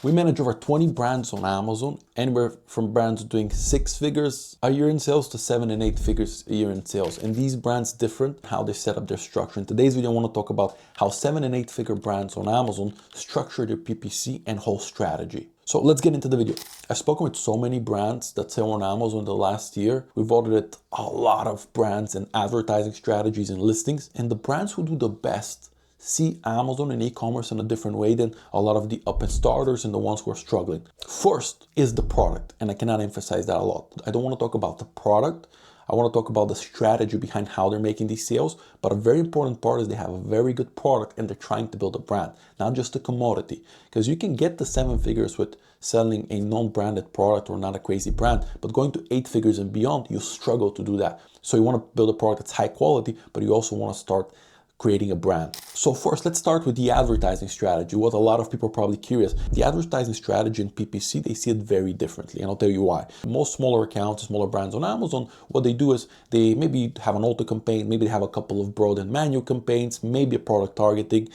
We manage over 20 brands on Amazon, anywhere from brands doing 6 figures a year in sales to 7 and 8 figures a year in sales. And these brands different how they set up their structure. In today's video, I want to talk about how 7 and 8 figure brands on Amazon structure their PPC and whole strategy. So let's get into the video. I've spoken with so many brands that sell on Amazon the last year. We've audited a lot of brands and advertising strategies and listings. And the brands who do the best see Amazon and e-commerce in a different way than a lot of the up and starters and the ones who are struggling. First is the product, and I cannot emphasize that a lot. I don't want to talk about the product. I want to talk about the strategy behind how they're making these sales, but a very important part is they have a very good product and they're trying to build a brand, not just a commodity. Because you can get the 7 figures with selling a non-branded product or not a crazy brand, but going to 8 figures and beyond, you struggle to do that. So you want to build a product that's high quality, but you also want to start creating a brand. So first, let's start with the advertising strategy. What a lot of people are probably curious. The advertising strategy in PPC, they see it very differently, and I'll tell you why. Most smaller accounts, smaller brands on Amazon, what they do is they maybe have an auto campaign, maybe they have a couple of broad and manual campaigns, maybe a product targeting,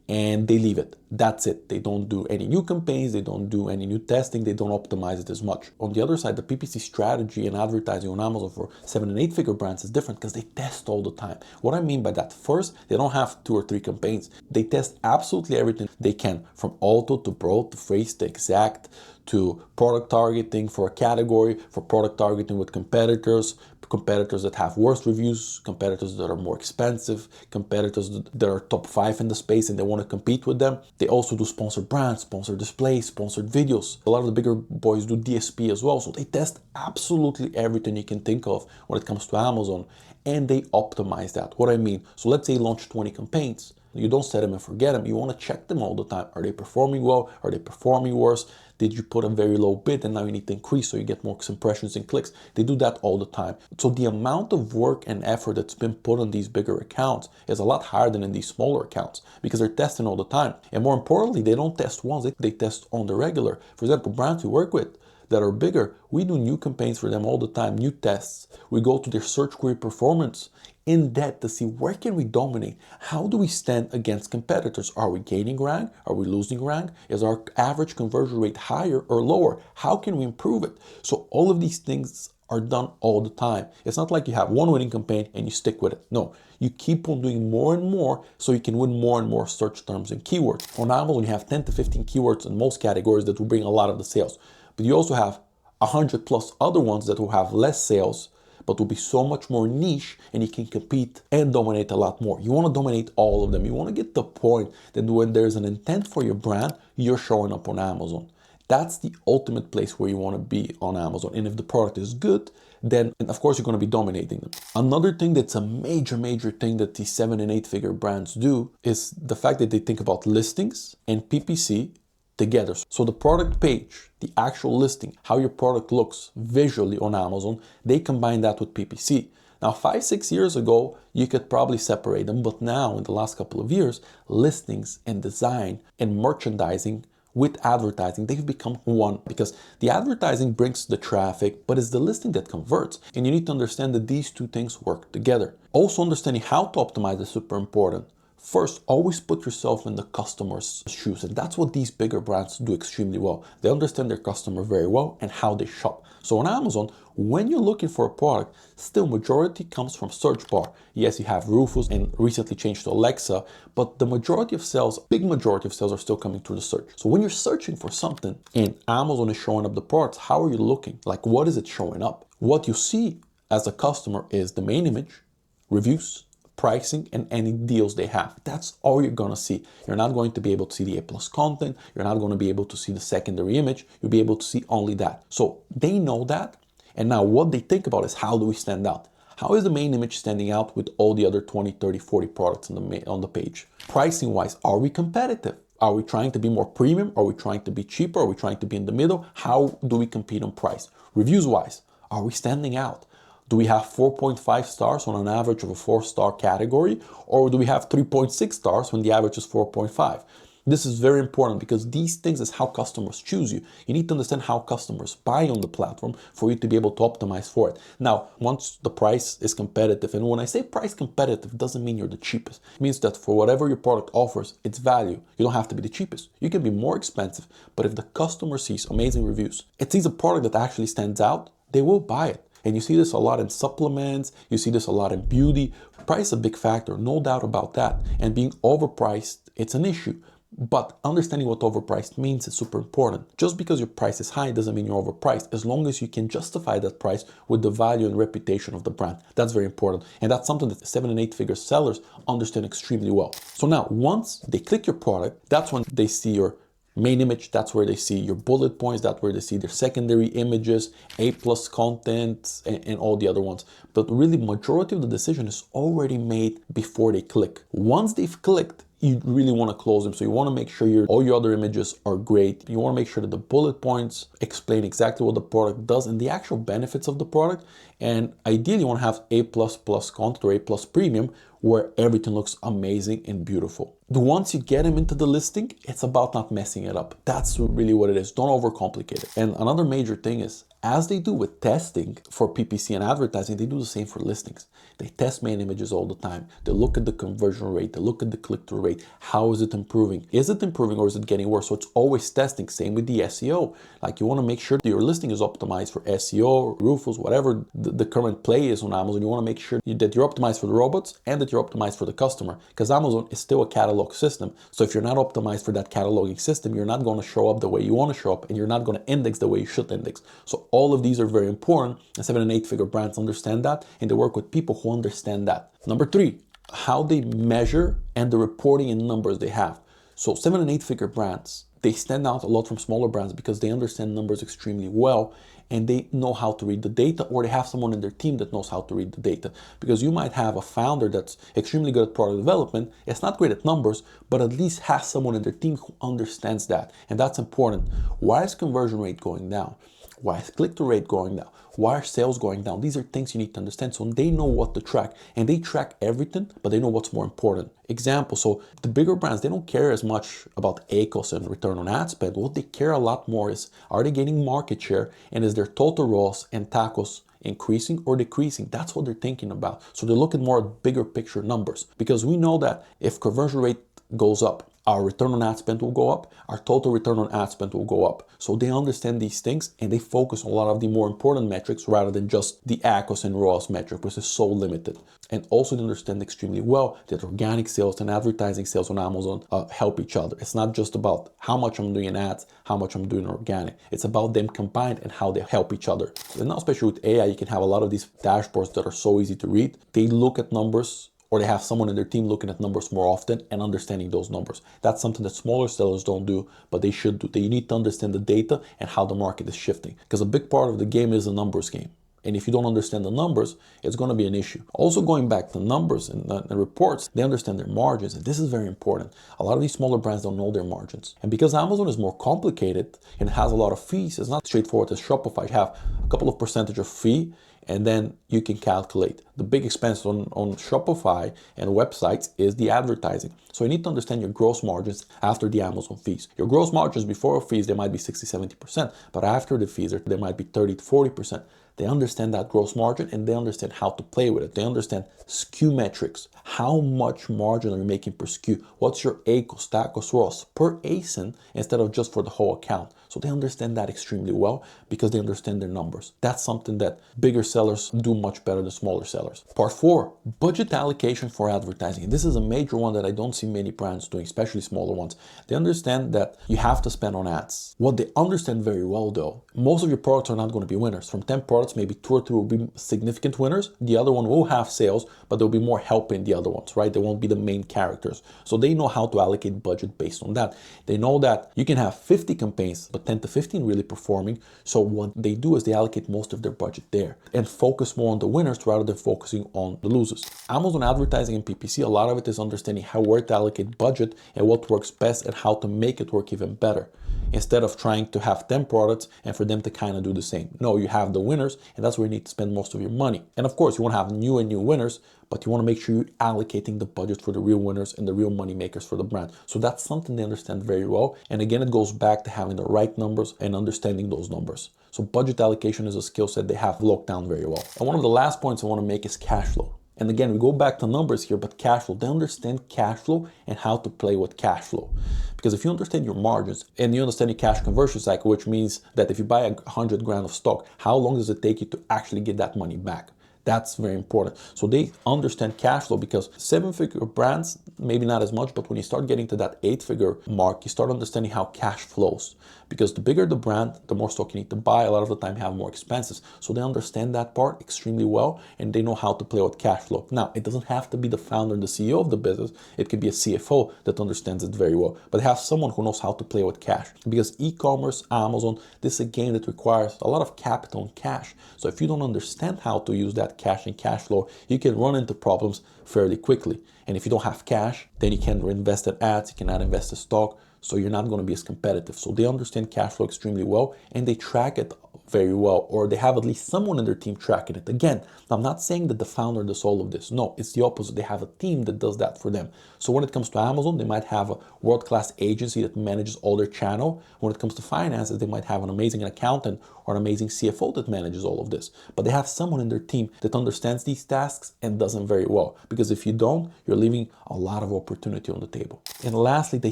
and they leave it. That's it. They don't do any new campaigns, they don't do any new testing, they don't optimize it as much. On the other side, the PPC strategy and advertising on Amazon for 7 and 8 figure brands is different because they test all the time. What I mean by that, first, they don't have 2 or 3 campaigns. They test absolutely everything they can, from auto to broad to phrase to exact to product targeting for a category, for product targeting with competitors that have worse reviews, competitors that are more expensive, competitors that are top 5 in the space and they want to compete with them. They also do sponsored brands, sponsored displays, sponsored videos. A lot of the bigger boys do DSP as well. So they test absolutely everything you can think of when it comes to Amazon, and they optimize that. What I mean, so let's say you launch 20 campaigns. You don't set them and forget them. You want to check them all the time. Are they performing well? Are they performing worse? Did you put a very low bid and now you need to increase so you get more impressions and clicks? They do that all the time. So the amount of work and effort that's been put on these bigger accounts is a lot higher than in these smaller accounts because they're testing all the time. And more importantly, they don't test once, they test on the regular. For example, brands we work with that are bigger, we do new campaigns for them all the time, new tests. We go to their search query performance in depth to see where can we dominate? How do we stand against competitors? Are we gaining rank? Are we losing rank? Is our average conversion rate higher or lower? How can we improve it? So all of these things are done all the time. It's not like you have one winning campaign and you stick with it. No, you keep on doing more and more so you can win more and more search terms and keywords. On Amazon, you have 10 to 15 keywords in most categories that will bring a lot of the sales. But you also have 100 plus other ones that will have less sales, but will be so much more niche and you can compete and dominate a lot more. You want to dominate all of them. You want to get the point that when there's an intent for your brand, you're showing up on Amazon. That's the ultimate place where you want to be on Amazon. And if the product is good, then of course you're going to be dominating them. Another thing that's a major thing that these 7 and 8 figure brands do is the fact that they think about listings and PPC together. So the product page, the actual listing, how your product looks visually on Amazon, they combine that with PPC. Now, 5-6 years ago, you could probably separate them, but now in the last couple of years, listings and design and merchandising with advertising, they've become one because the advertising brings the traffic, but it's the listing that converts. And you need to understand that these two things work together. Also, understanding how to optimize is super important. First, always put yourself in the customer's shoes, and that's what these bigger brands do extremely well. They understand their customer very well and how they shop. So on Amazon, when you're looking for a product, still majority comes from search bar. Yes, you have Rufus and recently changed to Alexa, but the majority of sales, big majority of sales are still coming through the search. So when you're searching for something and Amazon is showing up the products, how are you looking? Like, what is it showing up? What you see as a customer is the main image, reviews, pricing, and any deals they have. That's all you're gonna see. You're not going to be able to see the A+ content. You're not gonna be able to see the secondary image. You'll be able to see only that. So they know that. And now what they think about is, how do we stand out? How is the main image standing out with all the other 20, 30, 40 products on the page? Pricing wise, are we competitive? Are we trying to be more premium? Are we trying to be cheaper? Are we trying to be in the middle? How do we compete on price? Reviews wise, are we standing out? Do we have 4.5 stars on an average of a 4-star category? Or do we have 3.6 stars when the average is 4.5? This is very important because these things is how customers choose you. You need to understand how customers buy on the platform for you to be able to optimize for it. Now, once the price is competitive, and when I say price competitive, it doesn't mean you're the cheapest. It means that for whatever your product offers, it's value. You don't have to be the cheapest. You can be more expensive, but if the customer sees amazing reviews, it sees a product that actually stands out, they will buy it. And you see this a lot in supplements, you see this a lot in beauty. Price is a big factor, no doubt about that. And being overpriced, it's an issue. But understanding what overpriced means is super important. Just because your price is high doesn't mean you're overpriced, as long as you can justify that price with the value and reputation of the brand. That's very important. And that's something that 7 and 8 figure sellers understand extremely well. So now, once they click your product, that's when they see your main image, that's where they see your bullet points, that's where they see their secondary images, A+ content, and all the other ones. But really, majority of the decision is already made before they click. Once they've clicked, you really want to close them. So you want to make sure all your other images are great. You want to make sure that the bullet points explain exactly what the product does and the actual benefits of the product. And ideally, you want to have A++ content or A+ premium, where everything looks amazing and beautiful. Once you get them into the listing, it's about not messing it up. That's really what it is. Don't overcomplicate it. And another major thing is, as they do with testing for PPC and advertising, they do the same for listings. They test main images all the time. They look at the conversion rate, they look at the click-through rate. How is it improving? Is it improving or is it getting worse? So it's always testing. Same with the SEO. Like, you want to make sure that your listing is optimized for SEO, Rufus, whatever the current play is on Amazon. You want to make sure that you're optimized for the robots and that you're optimized for the customer, because Amazon is still a catalog system. So if you're not optimized for that cataloging system, you're not going to show up the way you want to show up, and you're not going to index the way you should index. So all of these are very important, and 7 and 8 figure brands understand that, and they work with people who understand that. Number 3, how they measure and the reporting and numbers they have. So 7 and 8 figure brands, they stand out a lot from smaller brands because they understand numbers extremely well, and they know how to read the data, or they have someone in their team that knows how to read the data. Because you might have a founder that's extremely good at product development, it's not great at numbers, but at least has someone in their team who understands that. And that's important. Why is conversion rate going down? Why is click-through rate going down? Why are sales going down? These are things you need to understand. So they know what to track, and they track everything, but they know what's more important. Example, so the bigger brands, they don't care as much about ACoS and return on ad spend. What they care a lot more is, are they gaining market share, and is their total ROAS and TACoS increasing or decreasing? That's what they're thinking about. So they're looking more at bigger picture numbers, because we know that if conversion rate goes up, our return on ad spend will go up, our total return on ad spend will go up. So they understand these things, and they focus on a lot of the more important metrics rather than just the ACoS and ROAS metric, which is so limited. And also they understand extremely well that organic sales and advertising sales on Amazon help each other. It's not just about how much I'm doing in ads, how much I'm doing organic. It's about them combined and how they help each other. And now, especially with AI, you can have a lot of these dashboards that are so easy to read. They look at numbers, or they have someone in their team looking at numbers more often and understanding those numbers. That's something that smaller sellers don't do, but they should do. They need to understand the data and how the market is shifting, because a big part of the game is a numbers game. And if you don't understand the numbers, it's going to be an issue. Also, going back to numbers and reports, they understand their margins. And this is very important. A lot of these smaller brands don't know their margins. And because Amazon is more complicated and has a lot of fees, it's not straightforward as Shopify. You have a couple of percentage of fee, and then you can calculate. The big expense on Shopify and websites is the advertising. So you need to understand your gross margins after the Amazon fees. Your gross margins before fees, they might be 60-70%, but after the fees, they might be 30-40%. They understand that gross margin, and they understand how to play with it. They understand SKU metrics. How much margin are you making per SKU? What's your ACoS, TACoS, ROAS per ASIN instead of just for the whole account? So they understand that extremely well because they understand their numbers. That's something that bigger sellers do much better than smaller sellers. Part 4, budget allocation for advertising. This is a major one that I don't see many brands doing, especially smaller ones. They understand that you have to spend on ads. What they understand very well though, most of your products are not going to be winners. From 10 products, maybe 2 or 3 will be significant winners. The other one will have sales, but there'll be more help in the other ones, right? They won't be the main characters. So they know how to allocate budget based on that. They know that you can have 50 campaigns, but 10 to 15 really performing. So what they do is they allocate most of their budget there and focus more on the winners rather than focusing on the losers. Amazon advertising and PPC, a lot of it is understanding where to allocate budget and what works best and how to make it work even better. instead of trying to have 10 products and for them to kind of do the same. No, you have the winners, and that's where you need to spend most of your money. And of course, you want to have new and new winners, but you want to make sure you're allocating the budget for the real winners and the real money makers for the brand. So that's something they understand very well. And again, it goes back to having the right numbers and understanding those numbers. So budget allocation is a skill set they have locked down very well. And one of the last points I want to make is cash flow. And again, we go back to numbers here, but cash flow, they understand cash flow and how to play with cash flow. Because if you understand your margins and you understand your cash conversion cycle, which means that if you buy 100 grand of stock, how long does it take you to actually get that money back? That's very important. So they understand cash flow, because 7-figure brands, maybe not as much, but when you start getting to that 8-figure mark, you start understanding how cash flows. Because the bigger the brand, the more stock you need to buy. A lot of the time you have more expenses. So they understand that part extremely well, and they know how to play with cash flow. Now, it doesn't have to be the founder and the CEO of the business. It could be a CFO that understands it very well. But have someone who knows how to play with cash. Because e-commerce, Amazon, this is a game that requires a lot of capital and cash. So if you don't understand how to use that cash and cash flow, you can run into problems fairly quickly. And if you don't have cash, then you can't invest in ads, you cannot invest in stock, so you're not going to be as competitive. So they understand cash flow extremely well, and they track it very well, or they have at least someone in their team tracking it. Again, I'm not saying that the founder does all of this. No, it's the opposite. They have a team that does that for them. So when it comes to Amazon, they might have a world-class agency that manages all their channel. When it comes to finances, they might have an amazing accountant or an amazing CFO that manages all of this. But they have someone in their team that understands these tasks and does them very well. Because if you don't, you're leaving a lot of opportunity on the table. And lastly, they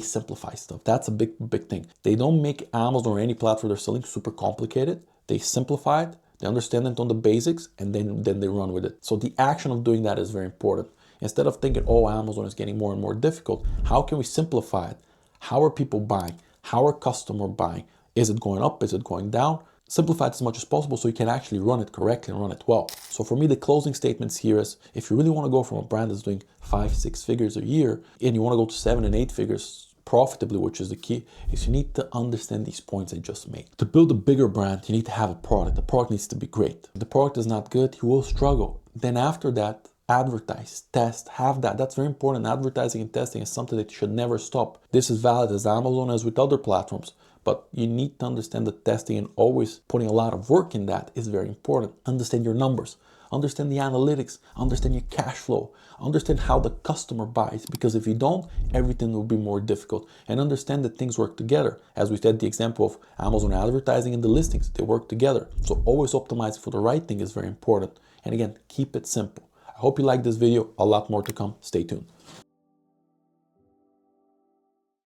simplify stuff. That's a big thing. They don't make Amazon or any platform they're selling super complicated. They simplify it, they understand it on the basics, and then they run with it. So the action of doing that is very important. Instead of thinking, oh, Amazon is getting more and more difficult, how can we simplify it? How are people buying? How are customers buying? Is it going up? Is it going down? Simplify it as much as possible so you can actually run it correctly and run it well. So for me, the closing statements here is, if you really want to go from a brand that's doing 5-6 figures a year, and you want to go to 7 and 8 figures profitably, which is the key, is you need to understand these points I just made. To build a bigger brand, you need to have a product. The product needs to be great. If the product is not good, you will struggle. Then after that, advertise, test, have that. That's very important. Advertising and testing is something that you should never stop. This is valid as Amazon as with other platforms, but you need to understand that testing and always putting a lot of work in that is very important. Understand your numbers. Understand the analytics, understand your cash flow, understand how the customer buys, because if you don't, everything will be more difficult. And understand that things work together. As we said, the example of Amazon advertising and the listings, they work together. So always optimizing for the right thing is very important. And again, keep it simple. I hope you liked this video. A lot more to come. Stay tuned.